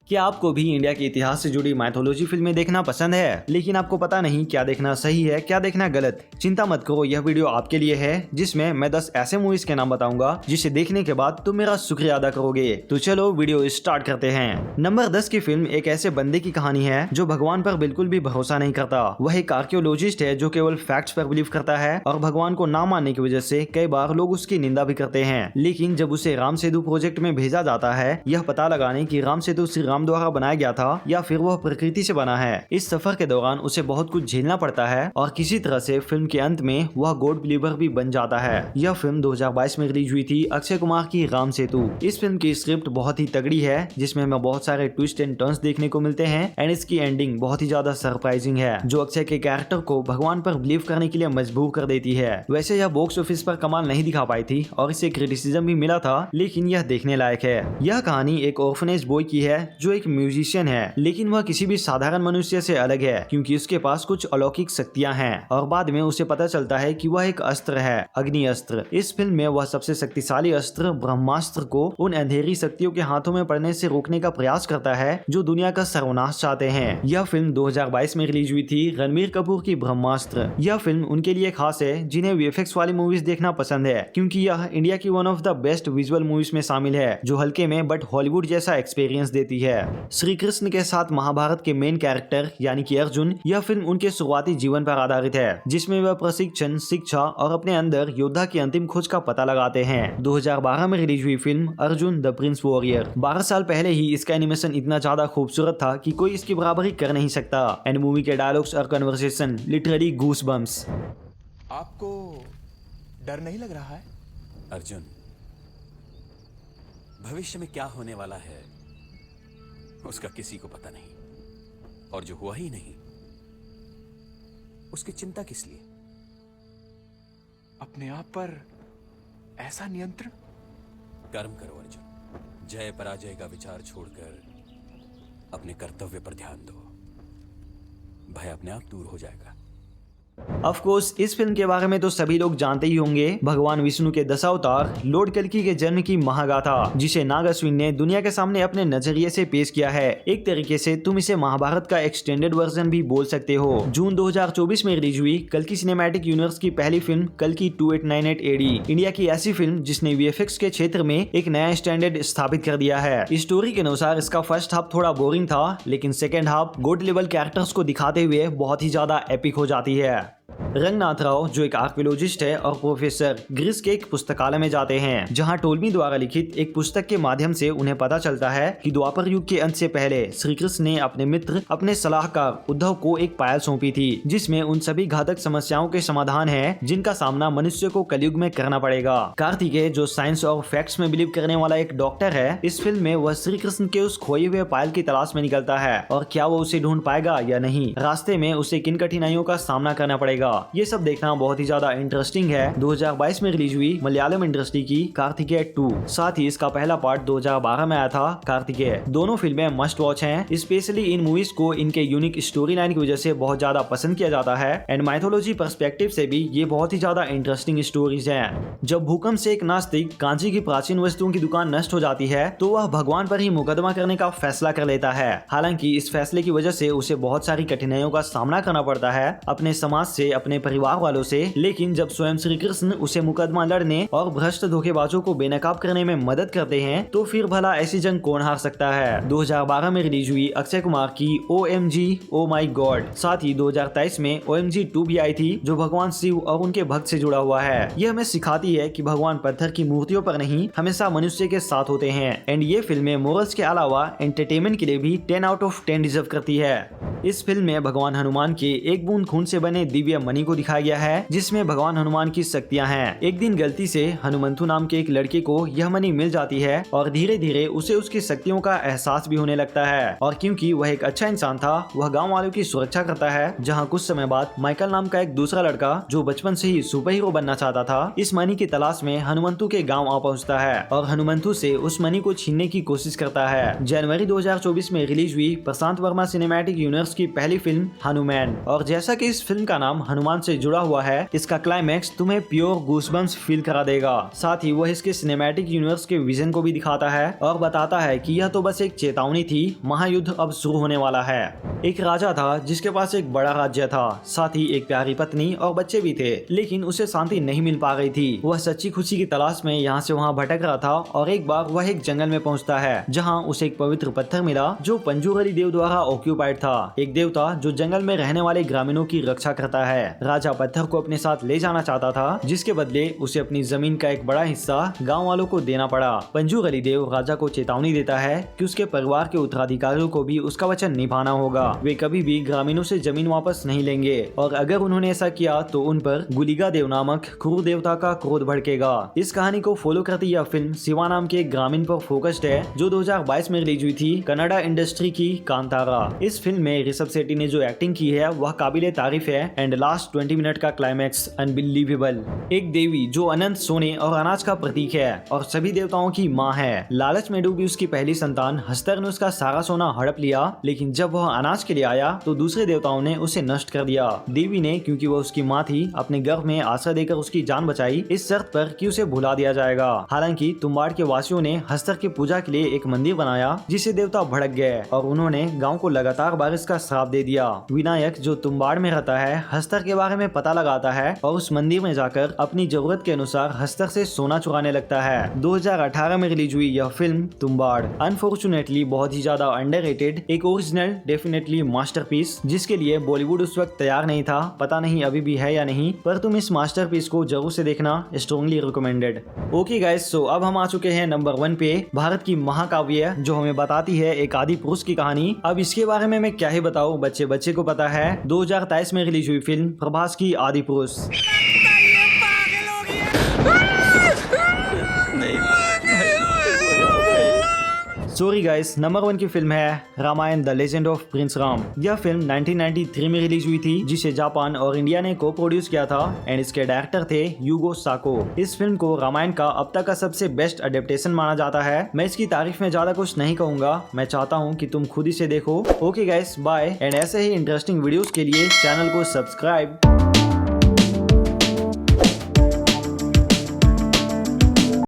क्या आपको भी इंडिया के इतिहास से जुड़ी माइथोलॉजी फिल्में देखना पसंद है, लेकिन आपको पता नहीं क्या देखना सही है क्या देखना गलत? चिंता मत करो, यह वीडियो आपके लिए है जिसमें मैं 10 ऐसे मूवीज के नाम बताऊंगा जिसे देखने के बाद तुम मेरा शुक्रिया अदा करोगे। तो चलो वीडियो स्टार्ट करते हैं। नंबर 10 की फिल्म एक ऐसे बंदे की कहानी है जो भगवान पर बिल्कुल भी भरोसा नहीं करता। वह एक आर्कियोलॉजिस्ट है जो केवल फैक्ट्स पर बिलीव करता है और भगवान को ना मानने की वजह से कई बार लोग उसकी निंदा भी करते हैं। लेकिन जब उसे राम सेतु प्रोजेक्ट में भेजा जाता है यह पता लगाने की राम सेतु श्री राम द्वारा बनाया गया था या फिर वह प्रकृति से बना है, इस सफर के दौरान उसे बहुत कुछ झेलना पड़ता है और किसी तरह से फिल्म के अंत में वह गॉड बिलीवर भी बन जाता है। यह फिल्म 2022 में रिलीज हुई थी, अक्षय कुमार की राम सेतु। इस फिल्म की स्क्रिप्ट बहुत ही तगड़ी है जिसमें हमें बहुत सारे ट्विस्ट एंड टर्न्स देखने को मिलते हैं एंड इसकी एंडिंग बहुत ही ज्यादा सरप्राइजिंग है जो अक्षय के कैरेक्टर को भगवान पर बिलीव करने के लिए मजबूर कर देती है। वैसे यह बॉक्स ऑफिस पर कमाल नहीं दिखा पाई थी और इसे क्रिटिसिज्म भी मिला था, लेकिन यह देखने लायक है। यह कहानी एक ऑर्फनेज बॉय की है जो एक म्यूजिशियन है, लेकिन वह किसी भी साधारण मनुष्य से अलग है क्योंकि उसके पास कुछ अलौकिक शक्तियां हैं और बाद में उसे पता चलता है कि वह एक अस्त्र है, अग्नि अस्त्र। इस फिल्म में वह सबसे शक्तिशाली अस्त्र ब्रह्मास्त्र को उन अंधेरी शक्तियों के हाथों में पड़ने से रोकने का प्रयास करता है जो दुनिया का सर्वनाश चाहते हैं। यह फिल्म 2022 में रिलीज हुई थी, रणबीर कपूर की ब्रह्मास्त्र। यह फिल्म उनके लिए खास है जिन्हें वीएफएक्स वाली मूवीज देखना पसंद है क्योंकि यह इंडिया की one of the best visual movies में शामिल है जो हल्के में बट हॉलीवुड जैसा एक्सपीरियंस देती है। श्री कृष्ण के साथ महाभारत के मेन कैरेक्टर यानी कि अर्जुन, यह फिल्म उनके शुरुआती जीवन पर आधारित है जिसमें वह प्रशिक्षण, शिक्षा और अपने अंदर योद्धा की अंतिम खोज का पता लगाते हैं। 2012 में रिलीज हुई film Arjun the Prince warrior. 12 साल पहले ही इसका एनिमेशन इतना ज्यादा खूबसूरत था कि कोई इसकी बराबरी कर नहीं सकता एंड मूवी के डायलॉग्स और कन्वर्सेशन लिटरली गूस बम्स। आपको डर नहीं लग रहा है? अर्जुन, भविष्य में क्या होने वाला है उसका किसी को पता नहीं, और जो हुआ ही नहीं उसकी चिंता किस लिए? अपने आप पर ऐसा नियंत्रण? कर्म करो अर्जुन, जय पराजय का विचार छोड़कर अपने कर्तव्य पर ध्यान दो, भय अपने आप दूर हो जाएगा। ऑफ कोर्स इस फिल्म के बारे में तो सभी लोग जानते ही होंगे। भगवान विष्णु के दशावतार लॉर्ड कल्कि के जन्म की महागाथा जिसे नाग अश्विन ने दुनिया के सामने अपने नजरिए से पेश किया है। एक तरीके से तुम इसे महाभारत का एक्सटेंडेड वर्जन भी बोल सकते हो। जून 2024 में रिलीज हुई कल्कि सिनेमैटिक यूनिवर्स की पहली फिल्म कल्कि 2898 एडी, इंडिया की ऐसी फिल्म जिसने वीएफएक्स के क्षेत्र में एक नया स्टैंडर्ड स्थापित कर दिया है। स्टोरी के अनुसार इसका फर्स्ट हाफ थोड़ा बोरिंग था, लेकिन second half God level characters को दिखाते हुए बहुत ही ज्यादा एपिक हो जाती है। रंगनाथ राव जो एक आर्कियोलॉजिस्ट है और प्रोफेसर ग्रीस के एक पुस्तकालय में जाते हैं जहां टोलमी द्वारा लिखित एक पुस्तक के माध्यम से उन्हें पता चलता है कि द्वापर युग के अंत से पहले श्री कृष्ण ने अपने मित्र अपने सलाहकार उद्धव को एक पायल सौंपी थी जिसमें उन सभी घातक समस्याओं के समाधान है जिनका सामना मनुष्य को कलयुग में करना पड़ेगा। कार्तिकेय जो साइंस और फैक्ट्स में बिलीव करने वाला एक डॉक्टर है, इस फिल्म में वह श्री कृष्ण के उस खोए हुए पायल की तलाश में निकलता है और क्या वो उसे ढूंढ पाएगा या नहीं, रास्ते में उसे किन कठिनाइयों का सामना करना पड़ेगा, ये सब देखना बहुत ही ज्यादा इंटरेस्टिंग है। 2022 में रिलीज हुई मलयालम इंडस्ट्री की कार्तिकेय 2, साथ ही इसका पहला पार्ट 2012 में आया था कार्तिकेय। दोनों फिल्में मस्ट वॉच हैं। स्पेशली इन मूवीज को इनके यूनिक स्टोरी लाइन की वजह से बहुत ज्यादा पसंद किया जाता है एंड माइथोलॉजी पर्सपेक्टिव से भी ये बहुत ही ज्यादा इंटरेस्टिंग स्टोरीज हैं। जब भूकंप से एक नास्तिक कांची की प्राचीन वस्तुओं की दुकान नष्ट हो जाती है तो वह भगवान पर ही मुकदमा करने का फैसला कर लेता है। हालांकि इस फैसले की वजह से उसे बहुत सारी कठिनाइयों का सामना करना पड़ता है अपने समाज से, अपने परिवार वालों से, लेकिन जब स्वयं श्री कृष्ण उसे मुकदमा लड़ने और भ्रष्ट धोखेबाजों को बेनकाब करने में मदद करते हैं तो फिर भला ऐसी जंग कौन हार सकता है। 2012 में रिलीज हुई अक्षय कुमार की OMG ओ माई गॉड, साथ ही 2023 में OMG 2 भी आई थी जो भगवान शिव और उनके भक्त से जुड़ा हुआ है। यह हमें सिखाती है कि भगवान पत्थर की मूर्तियों पर नहीं हमेशा मनुष्य के साथ होते हैं एंड ये फिल्में मोरल्स के अलावा एंटरटेनमेंट के लिए भी 10 आउट ऑफ 10 डिजर्व करती है। इस फिल्म में भगवान हनुमान के एक बूंद खून से बने दिव्य मणि को दिखाया गया है जिसमें भगवान हनुमान की शक्तियां हैं। एक दिन गलती से हनुमंतु नाम के एक लड़के को यह मणि मिल जाती है और धीरे धीरे उसे उसकी शक्तियों का एहसास भी होने लगता है और क्योंकि वह एक अच्छा इंसान था वह गाँव वालों की सुरक्षा करता है। जहाँ कुछ समय बाद माइकल नाम का एक दूसरा लड़का जो बचपन से ही सुपर हीरो बनना चाहता था इस मणि की तलाश में हनुमंतु के गाँव आ पहुँचता है और हनुमंतु से उस मणि को छीनने की कोशिश करता है। जनवरी 2024 में रिलीज हुई प्रशांत वर्मा सिनेमैटिक यूनिवर्स यूनिवर्स की पहली फिल्म हनुमान। और जैसा कि इस फिल्म का नाम हनुमान से जुड़ा हुआ है, इसका क्लाइमैक्स तुम्हें प्योर गूसबम्स फील करा देगा। साथ ही वह इसके सिनेमैटिक यूनिवर्स के विजन को भी दिखाता है और बताता है कि यह तो बस एक चेतावनी थी, महायुद्ध अब शुरू होने वाला है। एक राजा था जिसके पास एक बड़ा राज्य था, साथ ही एक प्यारी पत्नी और बच्चे भी थे, लेकिन उसे शांति नहीं मिल पा रही थी। वह सच्ची खुशी की तलाश में यहाँ से वहाँ भटक रहा था और एक बार वह एक जंगल में पहुँचता है जहाँ उसे एक पवित्र पत्थर मिला जो पंजूगली देव द्वारा ऑक्यूपाइड था। एक देवता जो जंगल में रहने वाले ग्रामीणों की रक्षा करता है। राजा पत्थर को अपने साथ ले जाना चाहता था, जिसके बदले उसे अपनी जमीन का एक बड़ा हिस्सा गाँव वालों को देना पड़ा। पंजूगली देव राजा को चेतावनी देता है कि उसके परिवार के उत्तराधिकारियों को भी उसका वचन निभाना होगा। वे कभी भी ग्रामीणों से जमीन वापस नहीं लेंगे और अगर उन्होंने ऐसा किया तो उन पर गुलिगा देव नामक क्रूर देवता का क्रोध भड़केगा। इस कहानी को फॉलो करती यह फिल्म शिवा नाम के एक ग्रामीण पर फोकस्ड है जो 2022 में रिलीज हुई थी कन्नड़ा इंडस्ट्री की कांतारा। इस फिल्म में ऋषभ शेट्टी ने जो एक्टिंग की है वह काबिले तारीफ है एंड लास्ट 20 मिनट का क्लाइमैक्स अनबिलीवेबल। एक देवी जो अनंत सोने और अनाज का प्रतीक है और सभी देवताओं की माँ है। लालच में डूबी उसकी पहली संतान हस्तर ने उसका सारा सोना हड़प लिया, लेकिन जब वह अनाज के लिए आया तो दूसरे देवताओं ने उसे नष्ट कर दिया। देवी ने, क्योंकि वह उसकी माँ थी, अपने गर्भ में आश्रय देकर उसकी जान बचाई, इस शर्त पर कि उसे भुला दिया जाएगा। हालांकि तुम्बाड़ के वासियों ने हस्तर की पूजा के लिए एक मंदिर बनाया जिसे देवता भड़क गए और उन्होंने गांव को लगातार बारिश का श्राप दे दिया। विनायक जो तुम्बाड़ में रहता है हस्तर के बारे में पता लगाता है और उस मंदिर में जाकर अपनी जरूरत के अनुसार हस्तर से सोना चुराने लगता है। 2018 में रिलीज हुई यह फिल्म तुम्बाड़ अनफॉर्चुनेटली बहुत ही ज्यादा अंडररेटेड, एक ओरिजिनल डेफिनेटली मास्टरपीस जिसके लिए बॉलीवुड उस वक्त तैयार नहीं था। पता नहीं अभी भी है या नहीं, पर तुम इस मास्टरपीस को जरूर से देखना, स्ट्रॉन्गली रिकमेंडेड। ओके गाइस, सो अब हम आ चुके हैं नंबर 1 पे, भारत की महाकाव्य जो हमें बताती है एक आदि पुरुष की कहानी। अब इसके बारे में मैं क्या ही बताऊं, बच्चे बच्चे को पता है। 2023 में रिलीज हुई फिल्म प्रभास की आदि पुरुष। सॉरी गाइस, नंबर 1 की फिल्म है Ramayana the legend of prince Ram. यह फिल्म 1993 में रिलीज हुई थी जिसे जापान और इंडिया ने को प्रोड्यूस किया था एंड इसके डायरेक्टर थे यूगो साको। इस फिल्म को रामायण का अब तक का सबसे बेस्ट अडेप्टेशन माना जाता है। मैं इसकी तारीफ में ज्यादा कुछ नहीं कहूंगा, मैं चाहता हूं कि तुम खुद ही से देखो। ओके गाइस, बाय एंड ऐसे ही इंटरेस्टिंग वीडियोस के लिए चैनल को सब्सक्राइब